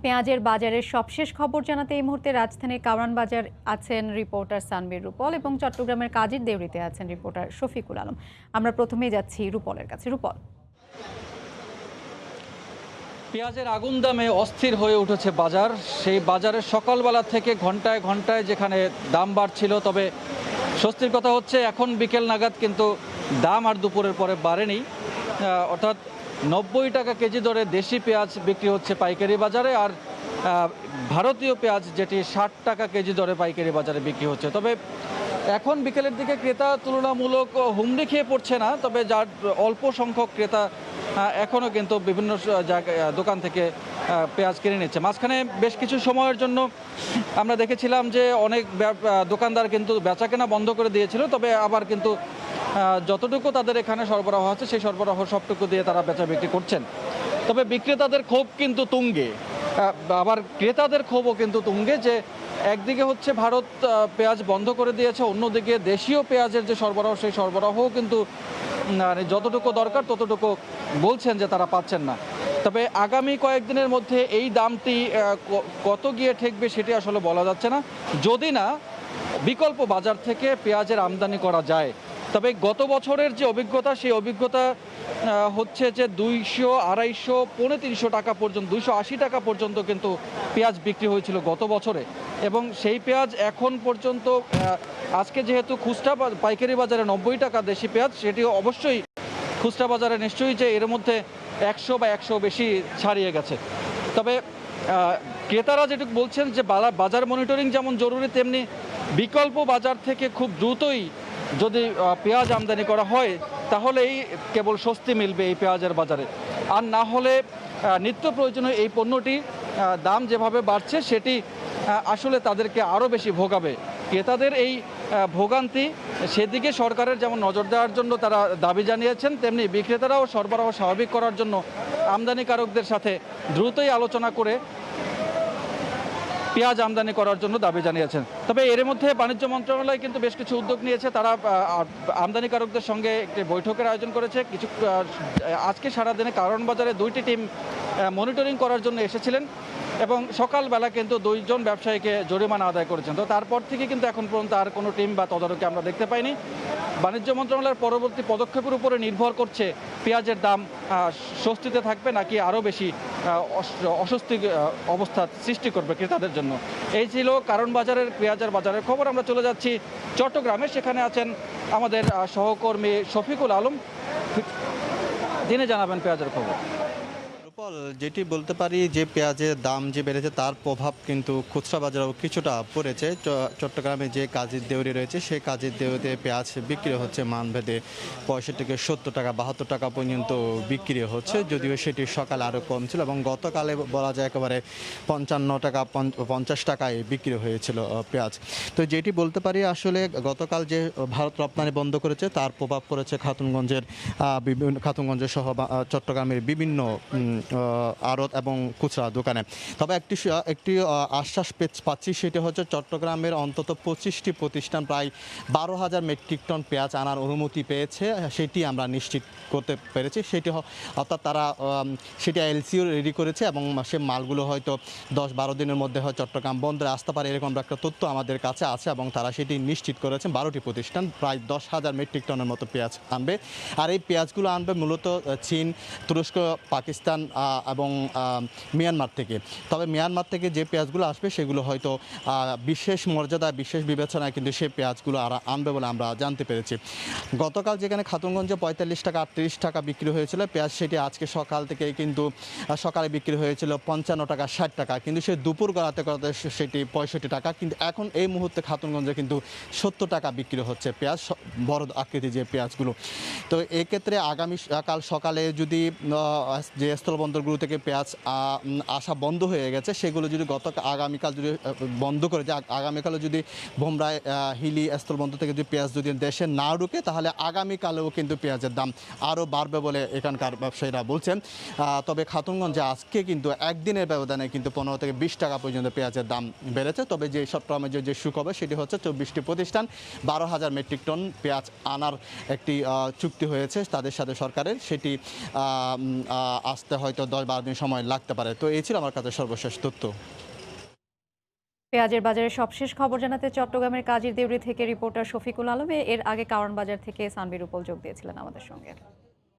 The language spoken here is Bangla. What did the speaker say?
পেঁয়াজের বাজারের সবশেষ খবর জানাতে এই মুহূর্তে রাজধানীর কারওয়ান বাজার আছেন রিপোর্টার সানবীর রূপল এবং চট্টগ্রামের কাজীর দেউরিতে আছেন রিপোর্টার শফিকুল আলম। আমরা প্রথমেই যাচ্ছি রূপলের কাছে। রূপল, পেঁয়াজের আগুন দামে অস্থির হয়ে উঠেছে বাজার। সেই বাজারের সকালবেলা থেকে ঘন্টায় ঘন্টায় যেখানে দাম বাড়ছিল, তবে স্বস্তির কথা হচ্ছে এখন বিকেল নাগাদ কিন্তু দাম আর দুপুরের পরে বাড়েনি। অর্থাৎ 90 টাকা কেজি দরে দেশি পেঁয়াজ বিক্রি হচ্ছে পাইকারি বাজারে, আর ভারতীয় পেঁয়াজ যেটি 60 টাকা কেজি দরে পাইকারি বাজারে বিক্রি হচ্ছে। তবে এখন বিকেলের দিকে ক্রেতা তুলনামূলক হুমড়ি খেয়ে পড়ছে না, তবে যার অল্প সংখ্যক ক্রেতা এখনও কিন্তু বিভিন্ন দোকান থেকে পেঁয়াজ কিনে নিচ্ছে। মাঝখানে বেশ কিছু সময়ের জন্য আমরা দেখেছিলাম যে অনেক দোকানদার কিন্তু বেচাকেনা বন্ধ করে দিয়েছিল, তবে আবার কিন্তু যতটুকু তাদের এখানে সরবরাহ আছে সেই সরবরাহ সবটুকু দিয়ে তারা বেচা বিক্রি করছেন। তবে বিক্রেতাদের ক্ষোভ কিন্তু তুঙ্গে, আবার ক্রেতাদের ক্ষোভও কিন্তু তুঙ্গে, যে একদিকে হচ্ছে ভারত পেঁয়াজ বন্ধ করে দিয়েছে, অন্যদিকে দেশীয় পেঁয়াজের যে সরবরাহ সেই সরবরাহও কিন্তু যতটুকু দরকার ততটুকু বলছেন যে তারা পাচ্ছেন না। তবে আগামী কয়েকদিনের মধ্যে এই দামটি কত গিয়ে ঠেকবে সেটি আসলে বলা যাচ্ছে না, যদি না বিকল্প বাজার থেকে পেঁয়াজের আমদানি করা যায়। তবে গত বছরের যে অভিজ্ঞতা, সেই অভিজ্ঞতা হচ্ছে যে 200, 250, 350 টাকা পর্যন্ত, 280 টাকা পর্যন্ত কিন্তু পেঁয়াজ বিক্রি হয়েছিল গত বছরে। এবং সেই পেঁয়াজ এখন পর্যন্ত, আজকে যেহেতু খুচরা পাইকারি বাজারে 90 টাকা দেশি পেঁয়াজ, সেটি অবশ্যই খুচরা বাজারে নিশ্চয়ই যে এর মধ্যে 100 বা 100 বেশি ছাড়িয়ে গেছে। তবে ক্রেতারা যেটুকু বলছেন যে বাজার মনিটরিং যেমন জরুরি, তেমনি বিকল্প বাজার থেকে খুব দ্রুতই যদি পেঁয়াজ আমদানি করা হয় তাহলেই কেবল স্বস্তি মিলবে এই পেঁয়াজের বাজারে। আর না হলে নিত্য প্রয়োজনীয় এই পণ্যটি দাম যেভাবে বাড়ছে সেটি আসলে তাদেরকে আরও বেশি ভোগাবে। ক্রেতাদের এই ভোগান্তি, সেদিকে সরকারের যেমন নজর দেওয়ার জন্য তারা দাবি জানিয়েছেন, তেমনি বিক্রেতারাও সরবরাহ স্বাভাবিক করার জন্য আমদানিকারকদের সাথে দ্রুতই আলোচনা করে পেঁয়াজ আমদানি করার জন্য দাবি জানিয়েছেন। তবে এর মধ্যে বাণিজ্য মন্ত্রণালয় কিন্তু বেশ কিছু উদ্যোগ নিয়েছে। তারা আমদানিকারকদের সঙ্গে একটি বৈঠকের আয়োজন করেছে। আজকে সারাদিনে কারওয়ান বাজারে 2টি টিম মনিটরিং করার জন্য এসেছিলেন এবং সকালবেলা কিন্তু 2 জন ব্যবসায়ীকে জরিমানা আদায় করেছেন। তো তারপর থেকে কিন্তু এখন পর্যন্ত আর কোনো টিম বা তদারকি আমরা দেখতে পাইনি। বাণিজ্য মন্ত্রণালয়ের পরবর্তী পদক্ষেপের উপরে নির্ভর করছে পেঁয়াজের দাম স্বস্তিতে থাকবে নাকি আরও বেশি অস্বস্তি অবস্থা সৃষ্টি করবে ক্রেতাদের জন্য। এই ছিল কারওয়ান বাজারের পেঁয়াজের বাজারের খবর। আমরা চলে যাচ্ছি চট্টগ্রামে, সেখানে আছেন আমাদের সহকর্মী শফিকুল আলম, তিনি জানাবেন পেঁয়াজের খবর। যেটি বলতে পারি যে পেঁয়াজের দাম যে বেড়েছে তার প্রভাব কিন্তু খুচরা বাজারেও কিছুটা পড়েছে। চট্টগ্রামে যে কাজীর দেউরি রয়েছে সেই কাজীর দেউরিতে পেঁয়াজ বিক্রি হচ্ছে মানভেদে 65 থেকে 70 টাকা, 72 টাকা পর্যন্ত বিক্রি হচ্ছে, যদিও সেটি সকালে আরও কম ছিল এবং গতকালে বলা যায় একেবারে 55 টাকা, 50 টাকায় বিক্রি হয়েছিল পেঁয়াজ। তো যেটি বলতে পারি আসলে গতকাল যে ভারত রপ্তানি বন্ধ করেছে তার প্রভাব পড়েছে খাতুনগঞ্জের সহ চট্টগ্রামের বিভিন্ন আড়ত এবং খুচরা দোকানে। তবে একটি আশ্বাস পাচ্ছি, সেটি হচ্ছে চট্টগ্রামের অন্তত 25টি প্রতিষ্ঠান প্রায় 12,000 মেট্রিক টন পেঁয়াজ আনার অনুমতি পেয়েছে, সেটি আমরা নিশ্চিত করতে পেরেছি। অর্থাৎ তারা সেটি এলসিও রেডি করেছে এবং সে মালগুলো হয়তো 10-12 দিনের মধ্যে হয় চট্টগ্রাম বন্দরে আসতে পারে, এরকম একটা তথ্য আমাদের কাছে আছে এবং তারা সেটি নিশ্চিত করেছেন। 12টি প্রতিষ্ঠান প্রায় 10,000 মেট্রিক টনের মতো পেঁয়াজ আনবে। আর এই পেঁয়াজগুলো আনবে মূলত চীন, তুরস্ক, পাকিস্তান এবং মিয়ানমার থেকে। তবে মিয়ানমার থেকে যে পেঁয়াজগুলো আসবে সেগুলো হয়তো বিশেষ মর্যাদা, বিশেষ বিবেচনায় কিন্তু সেই পেঁয়াজগুলো আনবে বলে আমরা জানতে পেরেছি। গতকাল যেখানে খাতুনগঞ্জে 45 টাকা 38 টাকা বিক্রি হয়েছিল পেঁয়াজ, সেটি আজকে সকাল থেকে কিন্তু সকালে বিক্রি হয়েছিল 55 টাকা 60 টাকা, কিন্তু সে দুপুর গড়াতে গড়াতে সেটি 65 টাকা। কিন্তু এখন এই মুহূর্তে খাতুনগঞ্জে কিন্তু 70 টাকা বিক্রি হচ্ছে পেঁয়াজ, বড় আকৃতি যে পেঁয়াজগুলো। তো এক্ষেত্রে আগামীকাল সকালে যদি যে স্থলবন্দরগুলো থেকে পেঁয়াজ আসা বন্ধ হয়ে গেছে সেগুলো যদি আগামীকাল যদি বন্ধ করে যে আগামীকালও যদি ভোমরায় হিলি স্থলবন্দর থেকে যদি পেঁয়াজ যদি দেশে না ঢুকে তাহলে আগামীকালেও কিন্তু পেঁয়াজের দাম আরও বাড়বে বলে এখানকার ব্যবসায়ীরা বলছেন। তবে খাতুনগঞ্জে আজকে কিন্তু একদিনের ব্যবধানে কিন্তু 15 থেকে 20 টাকা পর্যন্ত পেঁয়াজের দাম বেড়েছে। তবে যে চট্টগ্রামের যে সুখবর সেটি হচ্ছে 24টি প্রতিষ্ঠান 12,000 মেট্রিক টন পেঁয়াজ আনার একটি চুক্তি হয়েছে তাদের সাথে সরকারের, সেটি আসতে হয় হয়তো 10-12 দিন সময় লাগতে পারে। তো এই ছিল আমার কাছে সর্বশেষ তথ্য। পেঁয়াজের বাজারের সবশেষ খবর জানাতে চট্টগ্রামের কাজীর দেউরি থেকে রিপোর্টার শফিকুল আলম, এর আগে কারওয়ান বাজার থেকে সানভীর রুপল যোগ দিয়েছিলেন আমাদের সঙ্গে।